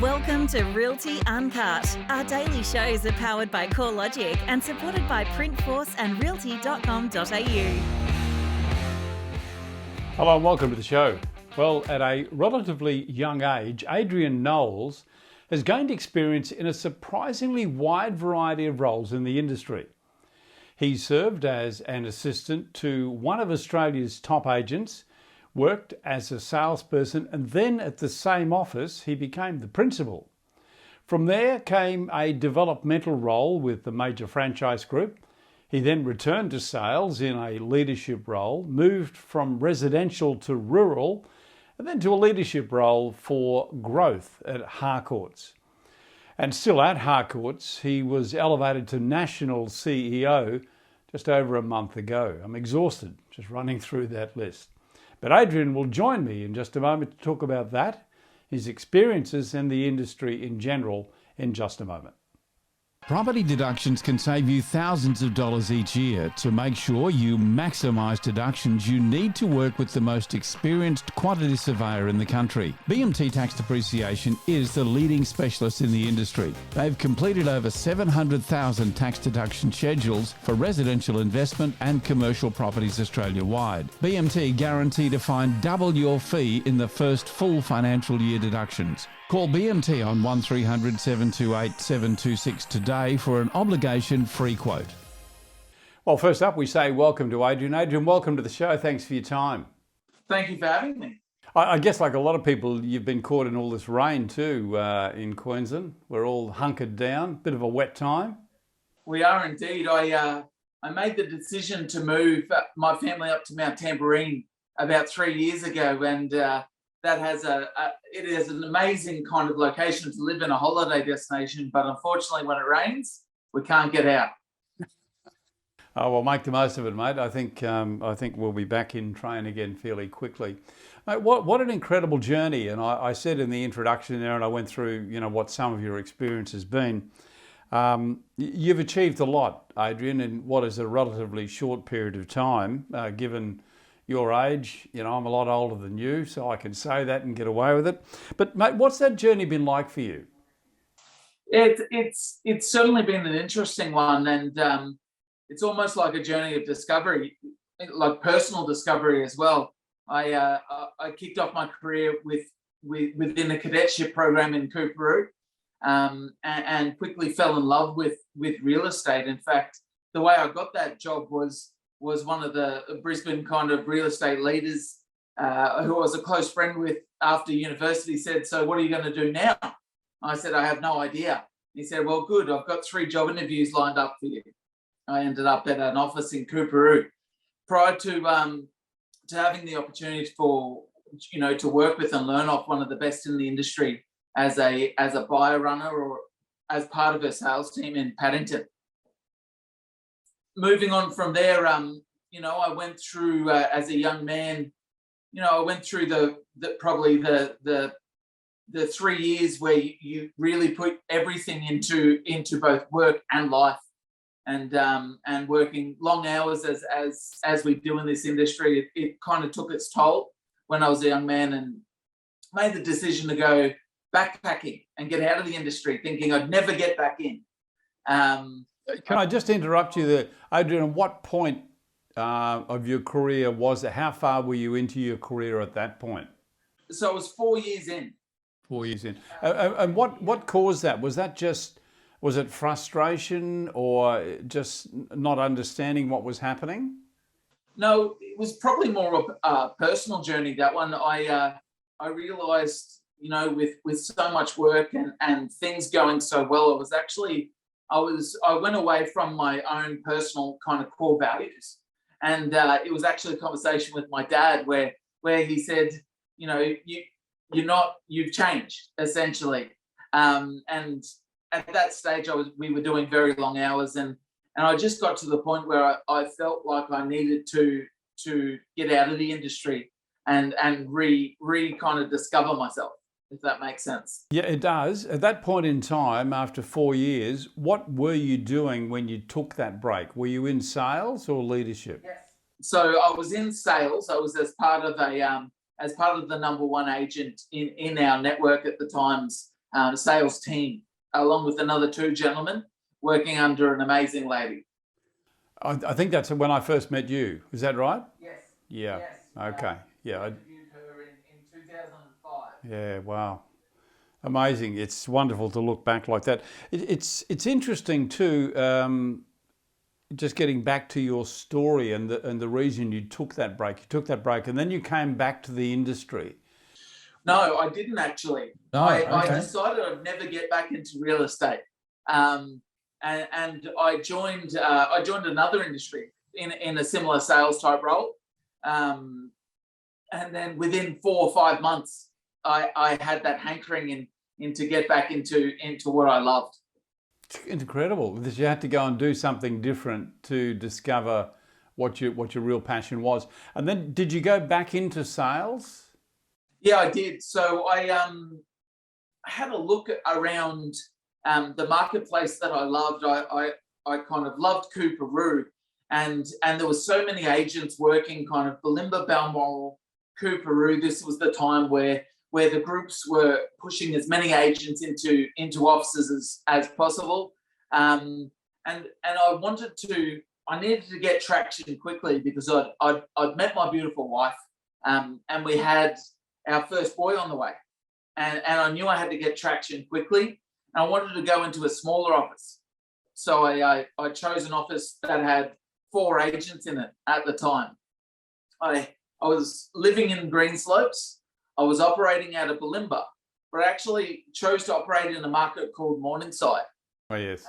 Welcome to Realty UNCUT. Our daily shows are powered by CoreLogic and supported by Printforce and realty.com.au. Hello and welcome to the show. Well, at a relatively young age, Adrian Knowles has gained experience in a surprisingly wide variety of roles in the industry. He served as an assistant to one of Australia's top agents, worked as a salesperson, and then at the same office he became the principal. From there came a developmental role with the major franchise group. He then returned to sales in a leadership role, moved from residential to rural, and then to a leadership role for growth at Harcourts. And still at Harcourts, he was elevated to national CEO just over a month ago. I'm exhausted just running through that list. But Adrian will join me in just a moment to talk about that, his experiences and the industry in general in just a moment. Property deductions can save you thousands of dollars each year. To make sure you maximise deductions, you need to work with the most experienced quantity surveyor in the country. BMT Tax Depreciation is the leading specialist in the industry. They've completed over 700,000 tax deduction schedules for residential investment and commercial properties Australia-wide. BMT guarantee to find double your fee in the first full financial year deductions. Call BMT on 1300 728 726 today for an obligation-free quote. Well, first up, we say welcome to Adrian. Adrian, welcome to the show. Thanks for your time. Thank you for having me. I guess like a lot of people, you've been caught in all this rain too in Queensland. We're all hunkered down. Bit of a wet time. We are indeed. I made the decision to move my family up to Mount Tamborine about 3 years ago, and that has it is an amazing kind of location to live in, a holiday destination, but unfortunately when it rains, we can't get out. Oh, well, make the most of it, mate. I think we'll be back in train again fairly quickly. Mate, what an incredible journey. And I said in the introduction there, and I went through, what some of your experience has been. You've achieved a lot, Adrian, in what is a relatively short period of time, given your age. I'm a lot older than you, so I can say that and get away with it. But mate, what's that journey been like for you? It's certainly been an interesting one, and it's almost like a journey of discovery, like personal discovery as well. I kicked off my career within a cadetship program in Coorparoo, and quickly fell in love with real estate. In fact, the way I got that job was one of the Brisbane kind of real estate leaders who I was a close friend with after university said, "So what are you going to do now?" I said, "I have no idea." He said, "Well, good, I've got 3 job interviews lined up for you." I ended up at an office in Coorparoo. Prior to having the opportunity to work with and learn off one of the best in the industry as a buyer runner or as part of a sales team in Paddington. Moving on from there, I went through as a young man, I went through probably the 3 years where you really put everything into both work and life, and working long hours as we do in this industry. It kind of took its toll when I was a young man, and made the decision to go backpacking and get out of the industry, thinking I'd never get back in. Can I just interrupt you there, Adrian? At what point of your career was it? How far were you into your career at that point? So it was 4 years in. 4 years in. And what caused that? Was it frustration or just not understanding what was happening? No, it was probably more of a personal journey, that one. I realised, with so much work and things going so well, I went away from my own personal kind of core values. And it was actually a conversation with my dad where he said, you've changed, essentially. And at that stage, we were doing very long hours, and I just got to the point where I felt like I needed to get out of the industry and kind of discover myself, if that makes sense. Yeah, it does. At that point in time, after 4 years, what were you doing when you took that break? Were you in sales or leadership? Yes. So I was in sales. I was as part of the number one agent in our network at the times, sales team, along with another two gentlemen working under an amazing lady. I think that's when I first met you. Is that right? Yes. Yeah. Yes. Okay. Yeah. I interviewed her in 2005. Yeah. Wow. Amazing. It's wonderful to look back like that. It's interesting too. Just getting back to your story and the reason you took that break. You took that break, and then you came back to the industry. No, I didn't actually. Oh, I okay. decided I'd never get back into real estate, and I joined another industry in a similar sales type role, and then within 4 or 5 months, I had that hankering in to get back into what I loved. It's incredible because you had to go and do something different to discover what your real passion was. And then, did you go back into sales? Yeah, I did. So I had a look around the marketplace that I loved. I kind of loved Cooperoo, and there were so many agents working kind of Bulimba, Balmoral, Cooperoo. This was the time where the groups were pushing as many agents into offices as possible, and I needed to get traction quickly because I'd met my beautiful wife, and we had our first boy on the way, and I knew I had to get traction quickly, and I wanted to go into a smaller office, so I chose an office that had 4 agents in it at the time. I was living in Greenslopes. I was operating out of Bulimba, but I actually chose to operate in a market called Morningside. Oh yes,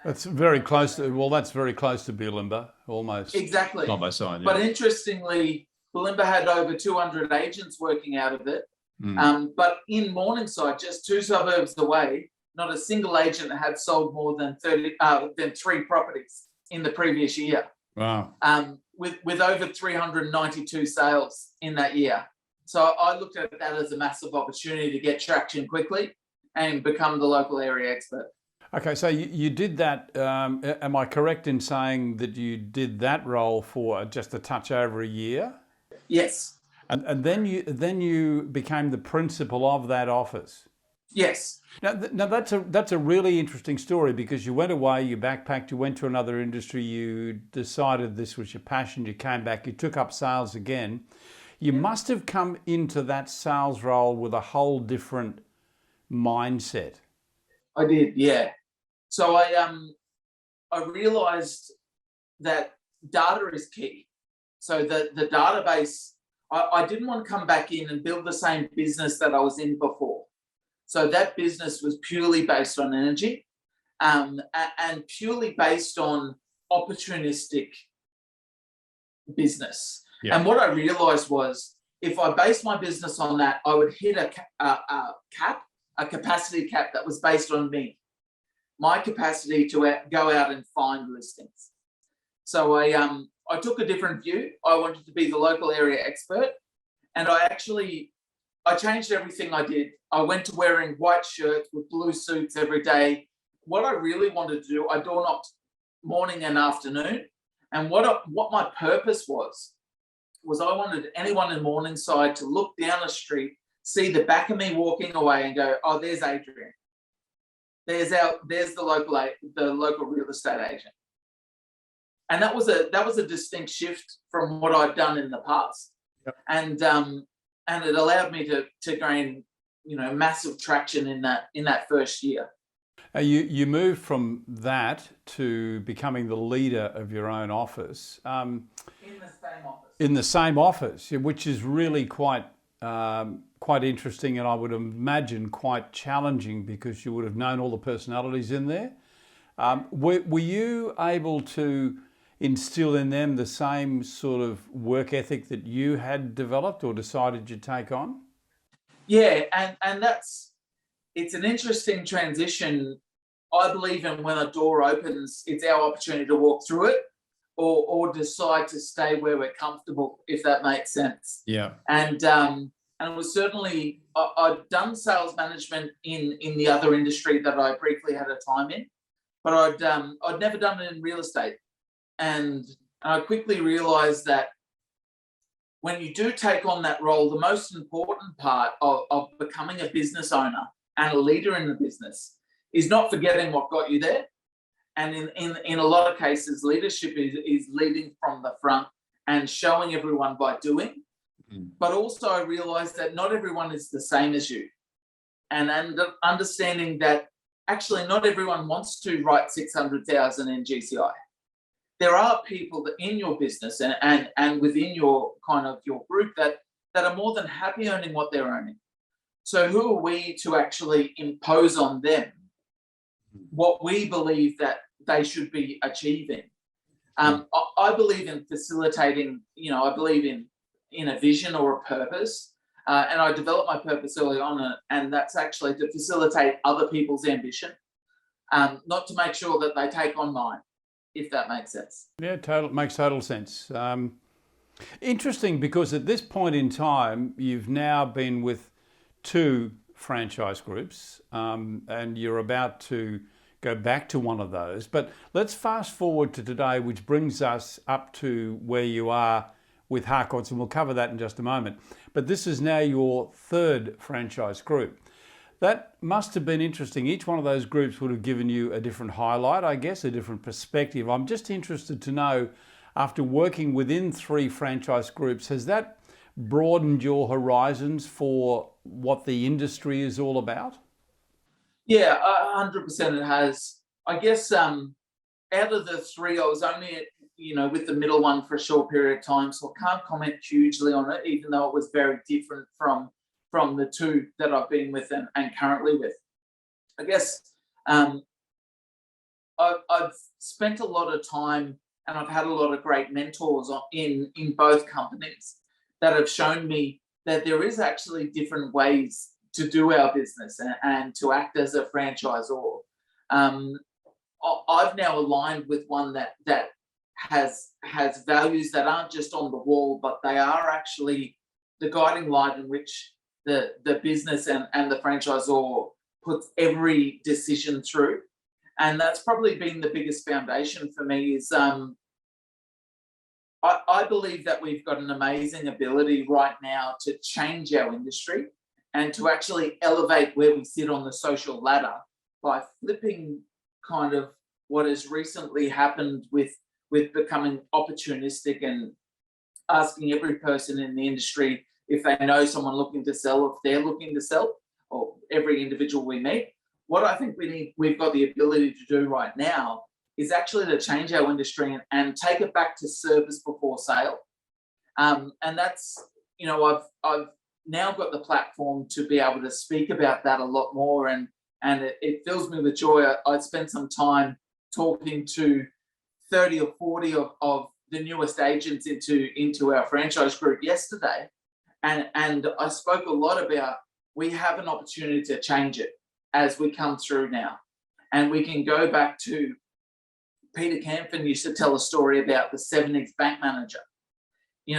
that's very close to. Well, that's very close to Bulimba, almost. Exactly. Side by side. Yeah. But interestingly, Bulimba had over 200 agents working out of it. But in Morningside, just 2 suburbs away, not a single agent had sold more than 3 properties in the previous year. Wow. With over 392 sales in that year. So I looked at that as a massive opportunity to get traction quickly and become the local area expert. Okay, so you did that. Am I correct in saying that you did that role for just a touch over a year? Yes. And then you became the principal of that office. Yes. Now that's a really interesting story because you went away, you backpacked, you went to another industry, you decided this was your passion, you came back, you took up sales again. You must have come into that sales role with a whole different mindset. I did, yeah. So I realized that data is key. So the database, I didn't want to come back in and build the same business that I was in before. So that business was purely based on energy, and purely based on opportunistic business. Yeah. And what I realized was if I based my business on that, I would hit a capacity cap that was based on me, my capacity to go out and find listings. So I took a different view. I wanted to be the local area expert, and I changed everything I did. I went to wearing white shirts with blue suits every day. What I really wanted to do, I door knocked morning and afternoon. And what my purpose was I wanted anyone in Morningside to look down the street, see the back of me walking away and go, oh, there's Adrian. There's the local real estate agent. And that was a distinct shift from what I'd done in the past. Yep. And it allowed me to gain, massive traction in that first year. You moved from that to becoming the leader of your own office. In the same office. In the same office, which is really quite interesting, and I would imagine quite challenging because you would have known all the personalities in there. Were you able to instill in them the same sort of work ethic that you had developed or decided you'd take on? Yeah, and it's an interesting transition. I believe in when a door opens, it's our opportunity to walk through it or decide to stay where we're comfortable, if that makes sense. Yeah. And it was certainly, I'd done sales management in the other industry that I briefly had a time in, but I'd never done it in real estate. And I quickly realized that when you do take on that role, the most important part of becoming a business owner and a leader in the business is not forgetting what got you there. And in a lot of cases, leadership is leading from the front and showing everyone by doing. But also I realized that not everyone is the same as you. And understanding that actually not everyone wants to write 600,000 in GCI. There are people that in your business and within your kind of your group that are more than happy earning what they're earning. So who are we to actually impose on them what we believe that they should be achieving? I believe in facilitating, I believe in a vision or a purpose. And I developed my purpose early on, and that's actually to facilitate other people's ambition, not to make sure that they take on mine, if that makes sense. Yeah, makes total sense. Interesting, because at this point in time, you've now been with 2 franchise groups, and you're about to go back to one of those. But let's fast forward to today, which brings us up to where you are with Harcourts, and we'll cover that in just a moment. But this is now your 3rd franchise group. That must have been interesting. Each one of those groups would have given you a different highlight, I guess, a different perspective. I'm just interested to know, after working within 3 franchise groups, has that broadened your horizons for what the industry is all about? Yeah, 100% it has. I guess out of the 3, I was only with the middle one for a short period of time, so I can't comment hugely on it, even though it was very different from the 2 that I've been with and currently with. I guess I've spent a lot of time, and I've had a lot of great mentors in both companies that have shown me that there is actually different ways to do our business and to act as a franchisor. I've now aligned with one that has values that aren't just on the wall, but they are actually the guiding light in which the business and the franchisor puts every decision through. And that's probably been the biggest foundation for me is I believe that we've got an amazing ability right now to change our industry and to actually elevate where we sit on the social ladder by flipping kind of what has recently happened with becoming opportunistic and asking every person in the industry if they know someone looking to sell, if they're looking to sell, or every individual we meet. What I think we've got the ability to do right now is actually to change our industry and take it back to service before sale. And that's, I've now got the platform to be able to speak about that a lot more, and it fills me with joy. I spent some time talking to 30 or 40 of the newest agents into our franchise group yesterday, and I spoke a lot about we have an opportunity to change it as we come through now, and we can go back to Peter Camphon used to tell a story about the 70s bank manager. He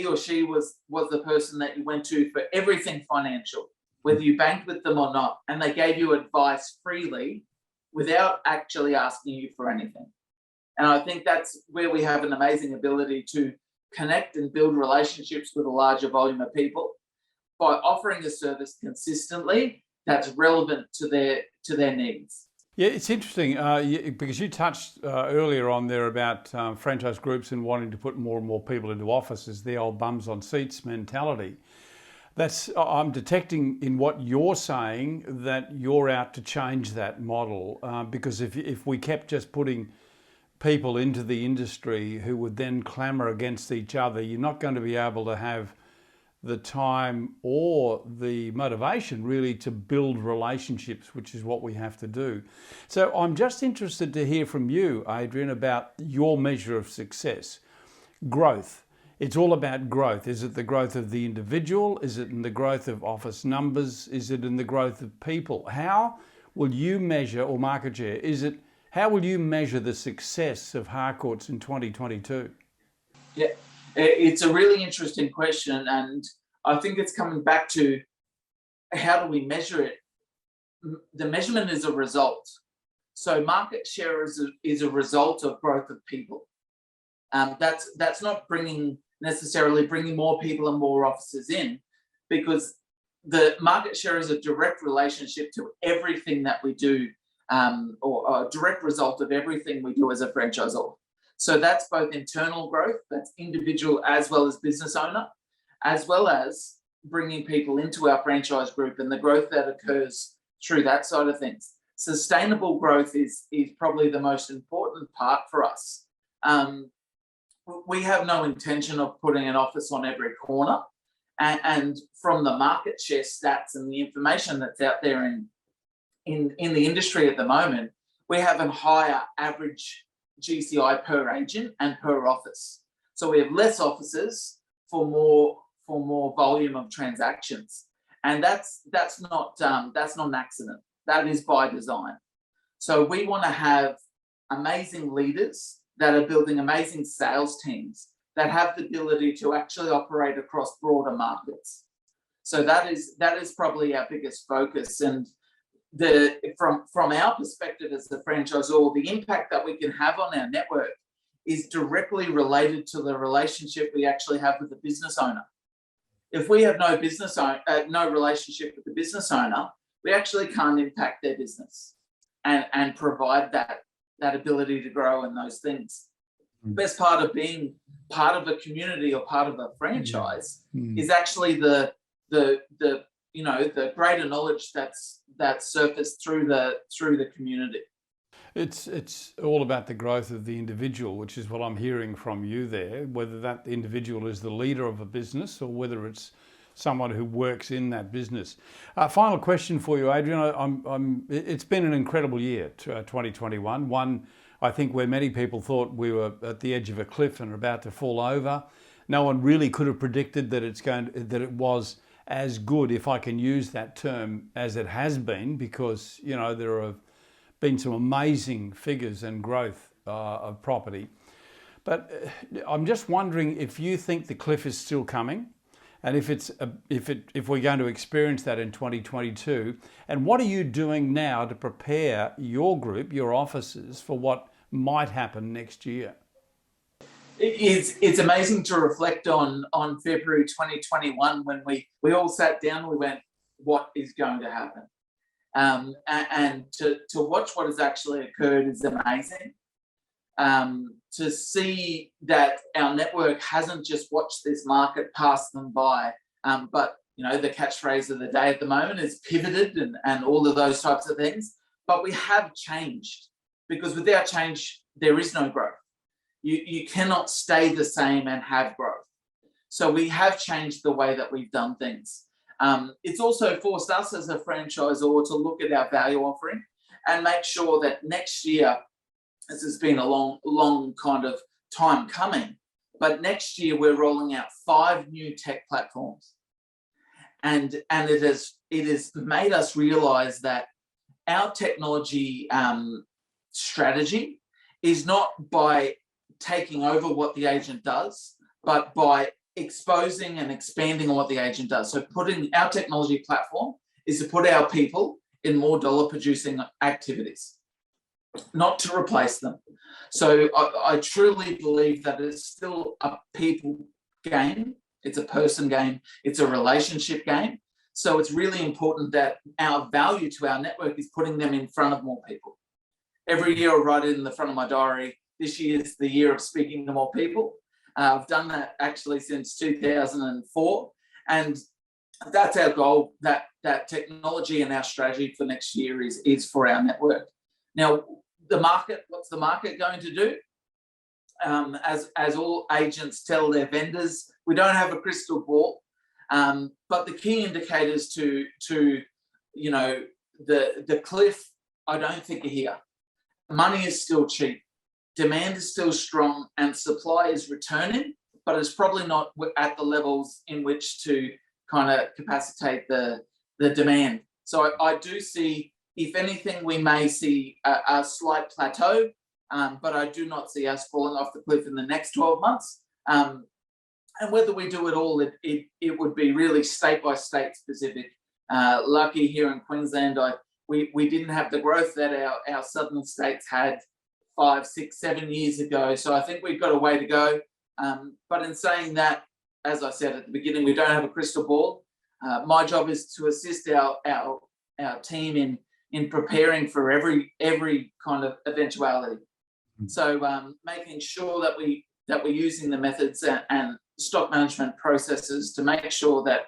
or she was the person that you went to for everything financial, whether you banked with them or not, and they gave you advice freely without actually asking you for anything. And I think that's where we have an amazing ability to connect and build relationships with a larger volume of people by offering a service consistently that's relevant to their needs. Yeah, it's interesting because you touched earlier on there about franchise groups and wanting to put more and more people into offices, the old bums on seats mentality. I'm detecting in what you're saying that you're out to change that model because if we kept just putting people into the industry who would then clamour against each other, you're not going to be able to have the time or the motivation really to build relationships, which is what we have to do. So I'm just interested to hear from you, Adrian, about your measure of success. Growth. It's all about growth. Is it the growth of the individual? Is it in the growth of office numbers? Is it in the growth of people? How will you measure, or market share, how will you measure the success of Harcourts in 2022? Yeah. It's a really interesting question, and I think it's coming back to how do we measure it? The measurement is a result. So market share is a result of growth of people. That's not necessarily bringing more people and more offices in, because the market share is a direct relationship to everything that we do, or a direct result of everything we do as a franchisor. So that's both internal growth, that's individual as well as business owner, as well as bringing people into our franchise group and the growth that occurs through that side of things. Sustainable growth is probably the most important part for us. We have no intention of putting an office on every corner. And from the market share stats and the information that's out there in the industry at the moment, we have a higher average GCI per agent and per office. So we have less offices for more volume of transactions, and that's not an accident. That is by design. So we want to have amazing leaders that are building amazing sales teams that have the ability to actually operate across broader markets. So that is probably our biggest focus. And from our perspective as the franchisor, the impact that we can have on our network is directly related to the relationship we actually have with the business owner. If we have no relationship with the business owner, we actually can't impact their business and provide that ability to grow and those things. The best part of being part of a community or part of a franchise is actually the greater knowledge that's surfaced through the community. It's all about the growth of the individual, which is what I'm hearing from you there, whether that individual is the leader of a business or whether it's someone who works in that business. Final question for you, Adrian. It's been an incredible year, 2021. One, I think, where many people thought we were at the edge of a cliff and about to fall over. No one really could have predicted that it was as good, if I can use that term, as it has been, because there have been some amazing figures and growth of property. But I'm just wondering if you think the cliff is still coming, and if we're going to experience that in 2022, and what are you doing now to prepare your group, your offices, for what might happen next year? It's amazing to reflect on February 2021 when we all sat down and we went, what is going to happen? And to watch what has actually occurred is amazing. To see that our network hasn't just watched this market pass them by, but the catchphrase of the day at the moment is pivoted and all of those types of things. But we have changed, because without change, there is no growth. You cannot stay the same and have growth. So we have changed the way that we've done things. It's also forced us as a franchisor to look at our value offering and make sure that next year, this has been a long kind of time coming, but next year we're rolling out 5 new tech platforms. And it has made us realize that our technology strategy is not by taking over what the agent does, but by exposing and expanding on what the agent does. So putting our technology platform is to put our people in more dollar producing activities, not to replace them. So I truly believe that it's still a people game. It's a person game. It's a relationship game. So it's really important that our value to our network is putting them in front of more people. Every year I write it in the front of my diary. This year is the year of speaking to more people. I've done that actually since 2004. And that's our goal, that technology and our strategy for next year is for our network. Now, the market, what's the market going to do? As all agents tell their vendors, we don't have a crystal ball, but the key indicators to the cliff, I don't think are here. Money is still cheap, demand is still strong, and supply is returning, but it's probably not at the levels in which to kind of capacitate the demand. So I do see, if anything, we may see a slight plateau, but I do not see us falling off the cliff in the next 12 months. And whether we do it all, it would be really state by state specific. Lucky here in Queensland, we didn't have the growth that our southern states had 5, 6, 7 years ago. So I think we've got a way to go. But in saying that, as I said at the beginning, we don't have a crystal ball. My job is to assist our team in preparing for every kind of eventuality. So making sure that we're using the methods and stock management processes to make sure that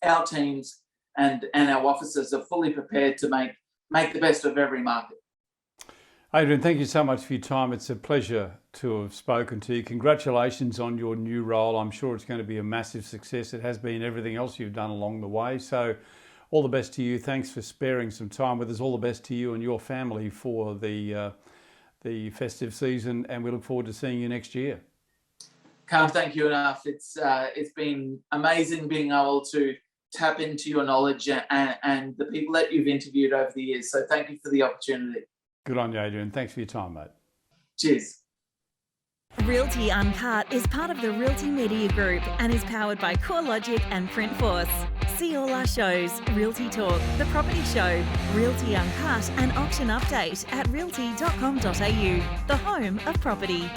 our teams and our officers are fully prepared to make the best of every market. Adrian, thank you so much for your time. It's a pleasure to have spoken to you. Congratulations on your new role. I'm sure it's going to be a massive success. It has been everything else you've done along the way. So all the best to you. Thanks for sparing some time with us. All the best to you and your family for the festive season, and we look forward to seeing you next year. Can't thank you enough. It's been amazing being able to tap into your knowledge and the people that you've interviewed over the years. So thank you for the opportunity. Good on you, Adrian. Thanks for your time, mate. Cheers. Realty UNCUT is part of the Realty Media Group and is powered by CoreLogic and Printforce. See all our shows, Realty Talk, The Property Show, Realty UNCUT and Auction Update at realty.com.au, the home of property.